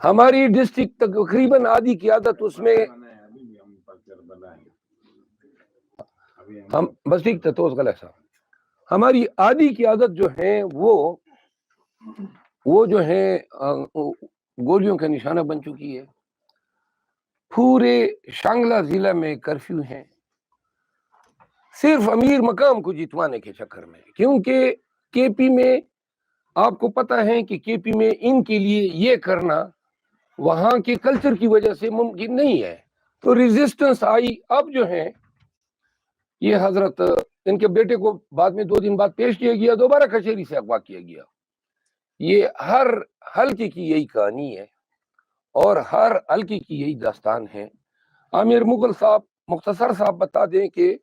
ہماری ڈسٹرکٹ تقریباً آدھی قیادت اس میں ہم بس ٹھیک تھا تو غلط صاحب ہماری آدھی قیادت جو ہیں وہ جو ہے گولیوں کا نشانہ بن چکی ہے. پورے شانگلہ ضلع میں کرفیو ہیں صرف امیر مقام کو جتوانے کے چکر میں, کیونکہ کے پی میں آپ کو پتہ ہے کہ کے پی میں ان کے لیے یہ کرنا وہاں کے کلچر کی وجہ سے ممکن نہیں ہے, تو ریزسٹنس آئی. اب جو ہے یہ حضرت ان کے بیٹے کو بعد میں 2 دن بعد پیش کیا گیا, دوبارہ کچہری سے اغوا کیا گیا. یہ ہر حلقے کی یہی کہانی ہے اور ہر حلقے کی یہی داستان ہے. عامر مغل صاحب مختصر صاحب بتا دیں کہ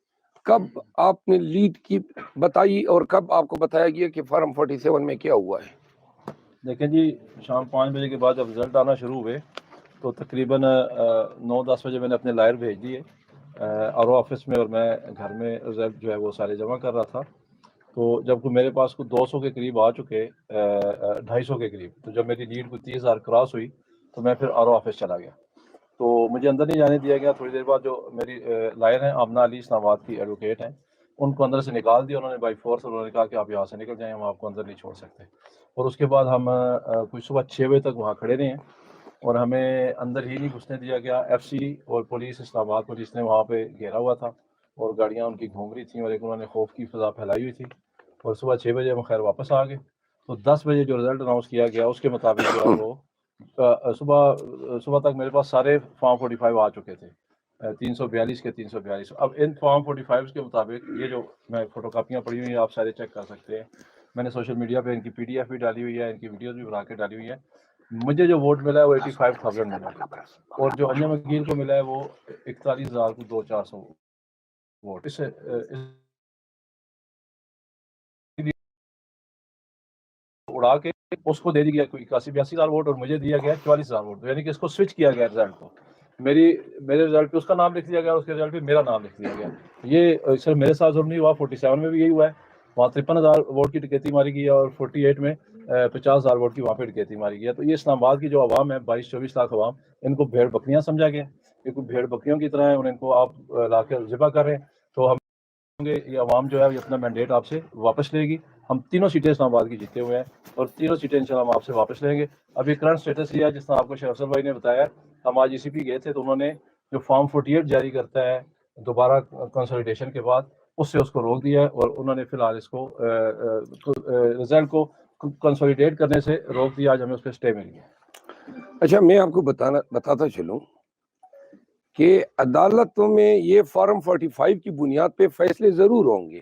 کب آپ نے لیڈ کی بتائی اور کب آپ کو بتایا گیا کہ فارم 47 میں کیا ہوا ہے؟ دیکھیں جی, شام 5 بجے کے بعد جب رزلٹ آنا شروع ہوئے تو تقریباً 9-10 بجے میں نے اپنے لائر بھیج دیے آر او آفس میں, اور میں گھر میں رزلٹ جو ہے وہ سارے جمع کر رہا تھا. تو جب کو میرے پاس کو 200 کے قریب آ چکے, 250 کے قریب, تو جب میری لیڈ کو 30,000 کراس ہوئی تو میں پھر آر او آفس چلا گیا. تو مجھے اندر نہیں جانے دیا گیا. تھوڑی دیر بعد جو میری لائر ہیں آمنہ علی اسلام آباد کی ایڈوکیٹ ہیں, ان کو اندر سے نکال دیا انہوں نے بائی فورس. انہوں نے کہا کہ آپ یہاں سے نکل جائیں, ہم آپ کو اندر نہیں چھوڑ سکتے. اور اس کے بعد ہم کچھ صبح 6 بجے تک وہاں کھڑے رہے ہیں اور ہمیں اندر ہی نہیں گھسنے دیا گیا. ایف سی اور پولیس, اسلام آباد پولیس نے وہاں پہ گھیرا ہوا تھا اور گاڑیاں ان کی گھوم رہی تھیں اور ایک انہوں نے خوف کی فضا پھیلائی ہوئی تھی. اور صبح 6 بجے ہم خیر واپس آ گئے. تو 10 بجے جو رزلٹ اناؤنس کیا گیا اس کے مطابق جو ہے وہ صبح تک میرے پاس سارے فارم 45 آ چکے تھے, 342 کے 342. اب ان فارم 45 کے مطابق یہ جو میں فوٹو کاپیاں پڑی ہوئی ہیں آپ سارے چیک کر سکتے ہیں. میں نے سوشل میڈیا پہ ان کی PDF بھی ڈالی ہوئی ہے, ان کی ویڈیوز بھی بنا کے ڈالی ہوئی ہے. مجھے جو ووٹ ملا ہے وہ 85,000 ملا ہے, اور جو انجم وکیل کو ملا ہے وہ 41,400 ووٹ. اس اڑا کے اس کو دے دی گیا کوئی 81,82,000 ووٹ, اور مجھے دیا گیا 44,000 ووٹ. یعنی کہ اس کو سوئچ کیا گیا رزلٹ کو. میرے رزلٹ پہ اس کا نام لکھ دیا گیا, اس کے رزلٹ پہ میرا نام لکھ دیا گیا. یہ صرف میرے ساتھ ظلم نہیں ہوا, 47 میں بھی یہی ہوا ہے. وہاں 53,000 ووٹ کی ڈکیتی ماری گئی ہے اور 48 میں 50,000 ووٹ کی وہاں پہ ڈکیتی ماری گئی ہے. تو یہ اسلام آباد کی جو عوام ہے, 22-24 لاکھ عوام, ان کو بھیڑ بکریاں سمجھا گیا. یہ کوئی بھیڑ بکریوں کی طرح ہے, ان کو آپ لا کے ذبح کر رہے ہیں. تو ہم یہ عوام جو ہے یہ اپنا مینڈیٹ آپ سے واپس لے گی. ہم تینوں سیٹیں اسلام آباد کی جیتے ہوئے ہیں اور تینوں سیٹیں انشاءاللہ ہم آپ سے واپس لیں گے. ابھی کرنٹ سٹیٹس یہ ہے جس طرح آپ کو شیخ افضل بھائی نے بتایا, ہم آج ECP گئے تھے تو انہوں نے جو فارم 48 جاری کرتا ہے دوبارہ کنسولیڈیشن کے بعد, اس کو روک دیا ہے, اور انہوں نے فی الحال اس کو رزلٹ کو کنسولیڈیٹ کرنے سے روک دیا. آج ہمیں اس پہ اسٹے مل گیا. اچھا, میں آپ کو بتاتا چلوں کہ عدالتوں میں یہ فارم 45 کی بنیاد پہ فیصلے ضرور ہوں گے,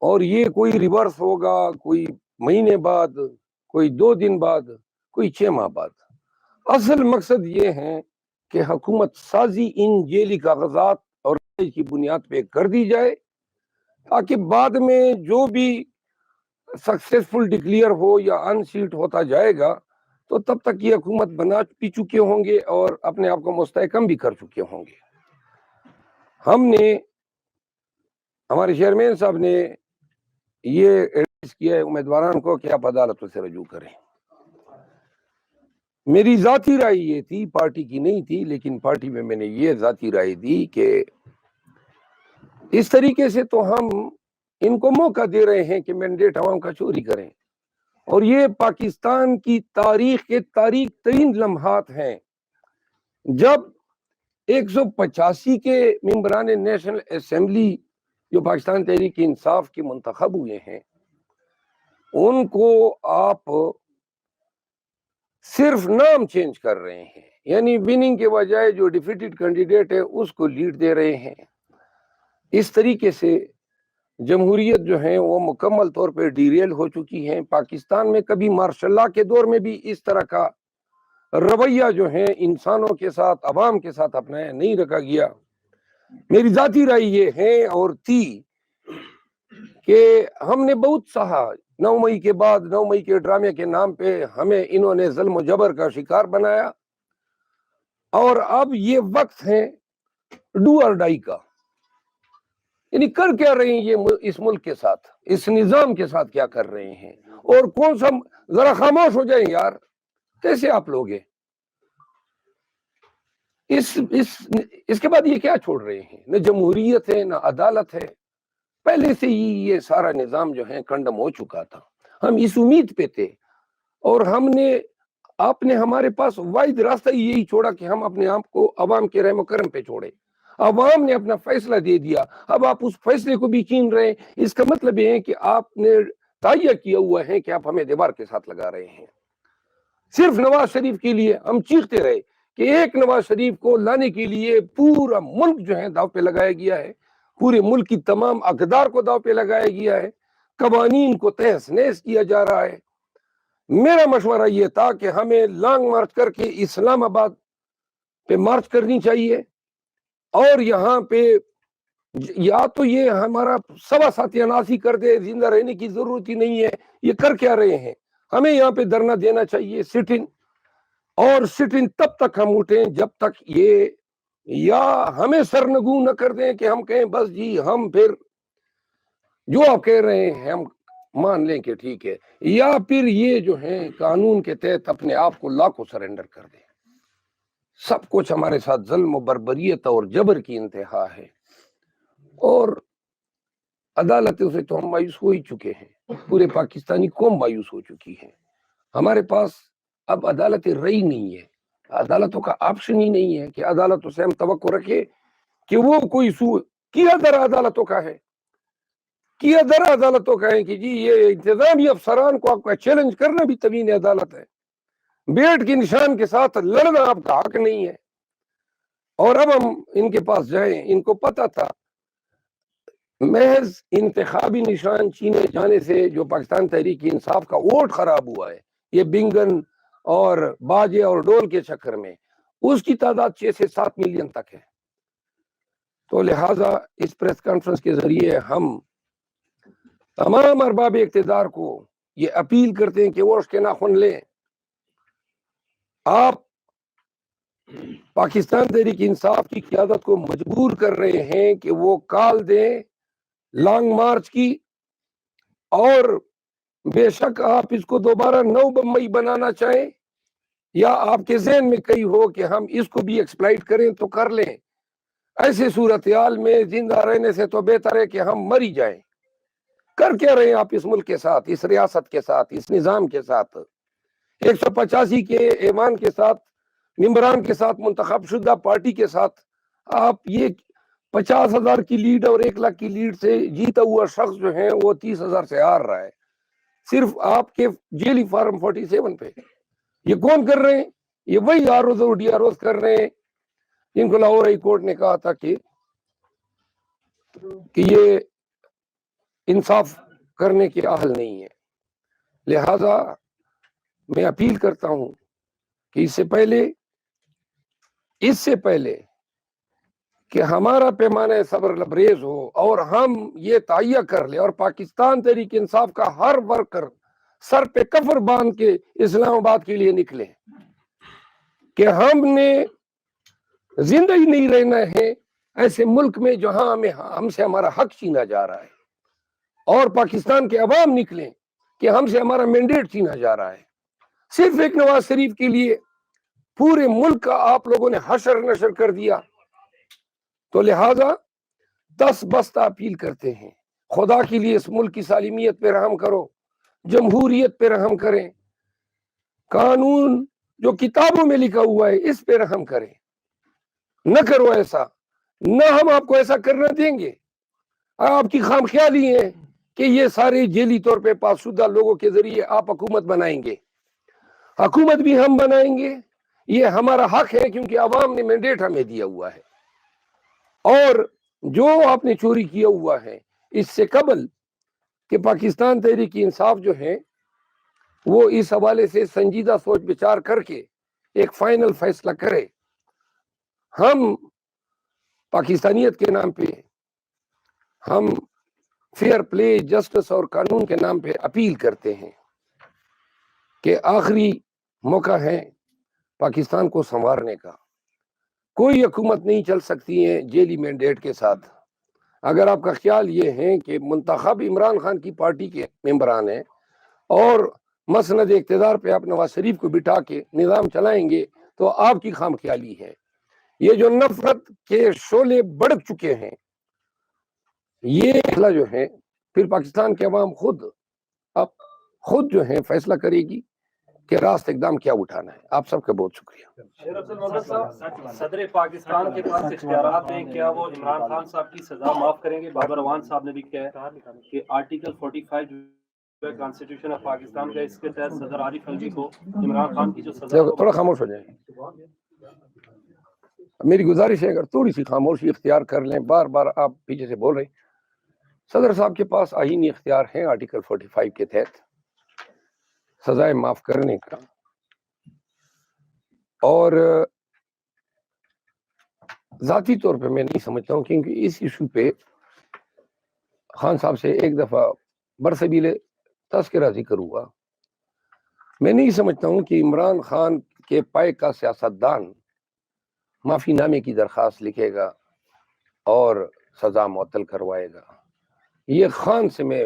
اور یہ کوئی ریورس ہوگا, کوئی مہینے بعد, کوئی 2 دن بعد, کوئی 6 ماہ بعد. اصل مقصد یہ ہے کہ حکومت سازی ان جیلی کاغذات اور کی بنیاد پہ کر دی جائے, تاکہ بعد میں جو بھی سکسیسفل ڈکلیئر ہو یا ان سیٹ ہوتا جائے گا تو تب تک یہ حکومت بنا بھی چکے ہوں گے اور اپنے آپ کو مستحکم بھی کر چکے ہوں گے. ہم نے, ہمارے چیئرمین صاحب نے یہ ایڈوائز کیا ہے امیدواران کو کہ آپ عدالتوں سے رجوع کریں. میری ذاتی رائے یہ تھی, پارٹی کی نہیں تھی, لیکن پارٹی میں نے یہ ذاتی رائے دی کہ اس طریقے سے تو ہم ان کو موقع دے رہے ہیں کہ مینڈیٹ عوام کا چوری کریں, اور یہ پاکستان کی تاریخ کے تاریخ ترین لمحات ہیں جب 185 کے ممبران نیشنل اسمبلی جو پاکستان تحریک انصاف کے منتخب ہوئے ہیں, ان کو آپ صرف نام چینج کر رہے ہیں, یعنی وننگ کے بجائے جو ڈیفیٹڈ کینڈیڈیٹ ہے اس کو لیڈ دے رہے ہیں. اس طریقے سے جمہوریت جو ہے وہ مکمل طور پہ ڈیریل ہو چکی ہے. پاکستان میں کبھی مارشل لاء کے دور میں بھی اس طرح کا رویہ جو ہے انسانوں کے ساتھ, عوام کے ساتھ اپنایا نہیں رکھا گیا. میری ذاتی رائے یہ ہے اور تھی کہ ہم نے بہت سہا, 9 مئی کے بعد, 9 مئی کے ڈرامے کے نام پہ ہمیں انہوں نے ظلم و جبر کا شکار بنایا, اور اب یہ وقت ہے ڈو اور ڈائی کا. یعنی کر کیا رہے ہیں یہ اس ملک کے ساتھ، اس نظام کے ساتھ کیا کر رہے ہیں؟ اور کون سا، ذرا خاموش ہو جائیں یار، کیسے آپ لوگ ہیں؟ اس کے بعد یہ کیا چھوڑ رہے ہیں؟ نہ جمہوریت ہے، نہ عدالت ہے. پہلے سے ہی یہ سارا نظام جو ہے کنڈم ہو چکا تھا. ہم اس امید پہ تھے، اور آپ نے ہمارے پاس واحد راستہ یہی چھوڑا کہ ہم اپنے آپ کو عوام کے رحم و کرم پہ چھوڑے. عوام نے اپنا فیصلہ دے دیا، اب آپ اس فیصلے کو بھی چھین رہے ہیں. اس کا مطلب یہ ہے کہ آپ نے تہیہ کیا ہوا ہے کہ آپ ہمیں دیوار کے ساتھ لگا رہے ہیں. صرف نواز شریف کے لیے ہم چیختے رہے کہ ایک نواز شریف کو لانے کے لیے پورا ملک جو ہے داؤ پہ لگایا گیا ہے، پورے ملک کی تمام اقدار کو داؤ پہ لگایا گیا ہے، قوانین کو تہس نہس کیا جا رہا ہے. میرا مشورہ یہ تھا کہ ہمیں لانگ مارچ کر کے اسلام آباد پہ مارچ کرنی چاہیے، اور یہاں پہ یا تو یہ ہمارا سوا ساتیاناسی کر دے، زندہ رہنے کی ضرورت ہی نہیں ہے. یہ کر کیا رہے ہیں؟ ہمیں یہاں پہ دھرنا دینا چاہیے، سٹ ان. اور سٹ ان تب تک ہم اٹھیں جب تک یہ یا ہمیں سرنگوں نہ کر دیں کہ ہم کہیں بس جی ہم پھر جو آپ کہہ رہے ہیں ہم مان لیں کہ ٹھیک ہے، یا پھر یہ جو ہے قانون کے تحت اپنے آپ کو لا کو سرنڈر کر دیں. سب کچھ ہمارے ساتھ ظلم و بربریت اور جبر کی انتہا ہے، اور عدالتوں سے تو ہم مایوس ہو ہی چکے ہیں. پورے پاکستانی قوم مایوس ہو چکی ہے. ہمارے پاس اب عدالتیں رہی نہیں ہے، عدالتوں کا آپشن ہی نہیں ہے کہ عدالتوں سے ہم توقع رکھے کہ وہ کوئی کیا در عدالتوں کا ہے، کیا در عدالتوں کا ہے کہ جی یہ انتظامی افسران کو آپ کا چیلنج کرنا بھی توہین عدالت ہے. بیٹ کے نشان کے ساتھ لڑنا آپ کا حق نہیں ہے. اور اب ہم ان کے پاس جائیں، ان کو پتا تھا محض انتخابی نشان چینے جانے سے جو پاکستان تحریک انصاف کا ووٹ خراب ہوا ہے، یہ بنگن اور باجے اور ڈول کے چکر میں، اس کی تعداد 6 سے 7 ملین تک ہے. تو لہٰذا اس پریس کانفرنس کے ذریعے ہم تمام ارباب اقتدار کو یہ اپیل کرتے ہیں کہ وہ اس کے ناخن لیں. آپ پاکستان تحریک انصاف کی قیادت کو مجبور کر رہے ہیں کہ وہ کال دیں لانگ مارچ کی، اور بے شک آپ اس کو دوبارہ 9 مئی بنانا چاہیں، یا آپ کے ذہن میں کئی ہو کہ ہم اس کو بھی ایکسپلائٹ کریں تو کر لیں. ایسے صورتحال میں زندہ رہنے سے تو بہتر ہے کہ ہم مر ہی جائیں. کر کیا رہے ہیں آپ اس ملک کے ساتھ، اس ریاست کے ساتھ، اس نظام کے ساتھ، 185 کے ایوان کے ساتھ، ممبران کے ساتھ، منتخب شدہ پارٹی کے ساتھ؟ آپ یہ 50,000 کی لیڈ اور 1 لاکھ کی لیڈ سے جیتا ہوا شخص جو ہے وہ 30,000 سے ہار رہا ہے، صرف آپ کے جیلی فارم 47 پہ. یہ کون کر رہے ہیں؟ یہ وہی آر اوز اور ڈی آر اوز کر رہے ہیں جن کو لاہور ہائی کورٹ نے کہا تھا کہ یہ انصاف کرنے کے اہل نہیں ہے. لہذا میں اپیل کرتا ہوں کہ اس سے پہلے کہ ہمارا پیمانہ صبر لبریز ہو اور ہم یہ تہیہ کر لیں، اور پاکستان تحریک انصاف کا ہر ورکر سر پہ کفر باندھ کے اسلام آباد کے لیے نکلے کہ ہم نے زندہ ہی نہیں رہنا ہے ایسے ملک میں جہاں ہم سے ہمارا حق چھینا جا رہا ہے، اور پاکستان کے عوام نکلیں کہ ہم سے ہمارا مینڈیٹ چھینا جا رہا ہے. صرف ایک نواز شریف کے لیے پورے ملک کا آپ لوگوں نے حشر نشر کر دیا. تو لہذا دس بستہ اپیل کرتے ہیں، خدا کے لیے اس ملک کی سالمیت پہ رحم کرو، جمہوریت پہ رحم کریں، قانون جو کتابوں میں لکھا ہوا ہے اس پہ رحم کریں. نہ کرو ایسا، نہ ہم آپ کو ایسا کرنا دیں گے. آپ کی خام خیالی ہے کہ یہ سارے جیلی طور پہ پاس شدہ لوگوں کے ذریعے آپ حکومت بنائیں گے. حکومت بھی ہم بنائیں گے، یہ ہمارا حق ہے کیونکہ عوام نے مینڈیٹ ہمیں دیا ہوا ہے. اور جو آپ نے چوری کیا ہوا ہے اس سے قبل کہ پاکستان تحریک انصاف جو ہے وہ اس حوالے سے سنجیدہ سوچ بچار کر کے ایک فائنل فیصلہ کرے. ہم پاکستانیت کے نام پہ، ہم فیئر پلے، جسٹس اور قانون کے نام پہ اپیل کرتے ہیں کہ آخری موقع ہے پاکستان کو سنوارنے کا. کوئی حکومت نہیں چل سکتی ہے جیلی مینڈیٹ کے ساتھ. اگر آپ کا خیال یہ ہے کہ منتخب عمران خان کی پارٹی کے ممبران ہیں اور مسند اقتدار پہ آپ نواز شریف کو بٹھا کے نظام چلائیں گے تو آپ کی خام خیالی ہے. یہ جو نفرت کے شعلے بڑک چکے ہیں یہ مسئلہ جو ہے پھر پاکستان کے عوام خود جو ہے فیصلہ کرے گی کہ راست اقدام کیا اٹھانا ہے. آپ سب کا بہت شکریہ. شیر افضل محمد صاحب، صدر پاکستان کے پاس اختیارات ہیں، کیا وہ عمران خان صاحب کی سزا معاف کریں گے؟ بابر اعوان صاحب نے بھی کہا ہے کہ آرٹیکل 45 جو ہے کانسٹیٹیوشن آف پاکستان کا، اس کے تحت صدر عارف الوی کو عمران خان کی جو سزا ہے تھوڑا خاموش ہو جائیں. میری گزارش ہے اگر تھوڑی سی خاموشی اختیار کر لیں. بار بار آپ پیچھے سے بول رہے ہیں. صدر صاحب کے پاس آئینی اختیار ہے آرٹیکل 45 کے تحت سزائے معاف کرنے کا، اور ذاتی طور پہ میں نہیں سمجھتا ہوں کیونکہ اس ایشو پہ خان صاحب سے ایک دفعہ برسبیل تذکرہ ذکر ہوا. میں نہیں سمجھتا ہوں کہ عمران خان کے پائے کا سیاستدان معافی نامے کی درخواست لکھے گا اور سزا معطل کروائے گا. یہ خان سے میں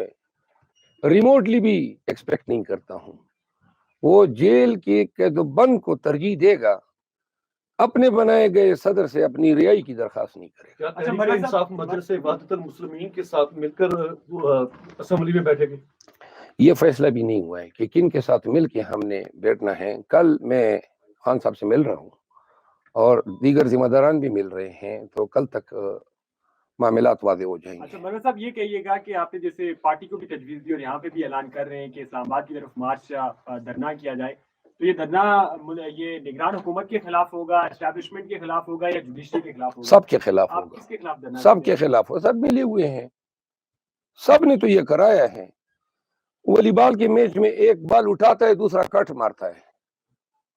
ریموٹلی بھی ایکسپیکٹ نہیں کرتا ہوں. وہ جیل کے قید و بند کو ترجیح دے گا، اپنے بنائے گئے صدر سے اپنی رہائی کی درخواست نہیں کرے گا. کیا تحریک انصاف مجلس وحدت المسلمین کے ساتھ مل کر اسمبلی میں بیٹھے گی؟ یہ فیصلہ بھی نہیں ہوا ہے کہ کن کے ساتھ مل کے ہم نے بیٹھنا ہے. کل میں خان صاحب سے مل رہا ہوں اور دیگر ذمہ داران بھی مل رہے ہیں، تو کل تک معاملات واضح ہو جائیں گے. اچھا مولانا صاحب، یہ کہیے گا کہ آپ نے جیسے پارٹی کو بھی تجویز دی اور یہاں پہ بھی اعلان کر رہے ہیں کہ اسلام آباد کی طرف مارچ دھرنا کیا جائے، تو یہ دھرنا یہ نگران حکومت کے خلاف ہوگا، اسٹیبلشمنٹ کے خلاف ہوگا یا جوڈیشری کے خلاف ہوگا؟ سب کے خلاف آپ ہوگا. کس کے خلاف دھرنا؟ سب کے خلاف ہو. سب ملے ہوئے ہیں، سب نے تو یہ کرایا ہے. والی بال کے میچ میں ایک بال اٹھاتا ہے دوسرا کٹ مارتا ہے،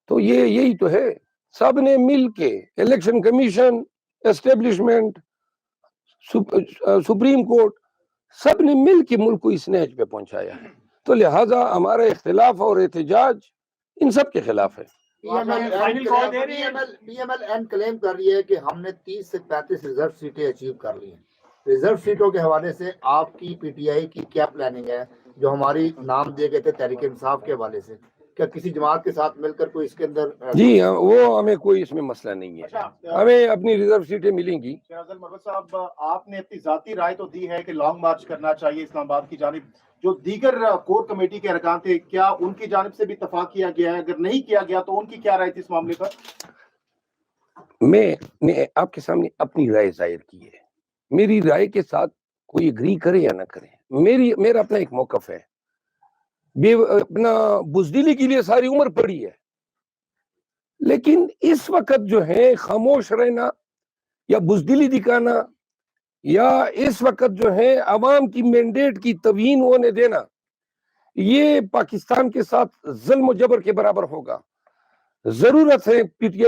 تو یہی تو ہے. سب نے مل کے، election commission, establishment, supreme court, سب نے مل کے ملک کو اس نہج پہ پہنچایا ہے. تو لہٰذا ہمارا اختلاف اور احتجاج ان سب کے خلاف ہے. پی ایم ایل این کلیم کر رہی ہے کہ ہم نے 30 سے 35 ریزرو سیٹیں اچیو کر لی ہیں. ریزرو سیٹوں کے حوالے سے آپ کی پی ٹی آئی کی کیا پلاننگ ہے؟ جو ہماری نام دیے گئے تھے تحریک انصاف کے حوالے سے، کیا کسی جماعت کے ساتھ مل کر کوئی اس کے اندر؟ جی ہاں، وہ ہمیں کوئی اس میں مسئلہ نہیں ہے. ہمیں اپنی ریزرو سیٹیں ملیں گی. شیر افضل محمد صاحب، آپ نے اپنی ذاتی رائے تو دی ہے کہ لانگ مارچ کرنا چاہیے اسلام آباد کی جانب. جو دیگر کور کمیٹی کے ارکان تھے، کیا ان کی جانب سے بھی اتفاق کیا گیا ہے؟ اگر نہیں کیا گیا تو ان کی کیا رائے تھی اس معاملے پر؟ میں نے آپ کے سامنے اپنی رائے ظاہر کی ہے. میری رائے کے ساتھ کوئی اگری کرے یا نہ کرے، میرا اپنا ایک موقف ہے. اپنا بزدلی کے لیے ساری عمر پڑی ہے، لیکن اس وقت جو ہے خاموش رہنا یا بزدلی دکھانا یا اس وقت جو ہے عوام کی مینڈیٹ کی توہین ہونے دینا، یہ پاکستان کے ساتھ ظلم و جبر کے برابر ہوگا. ضرورت ہے پی ٹی آئی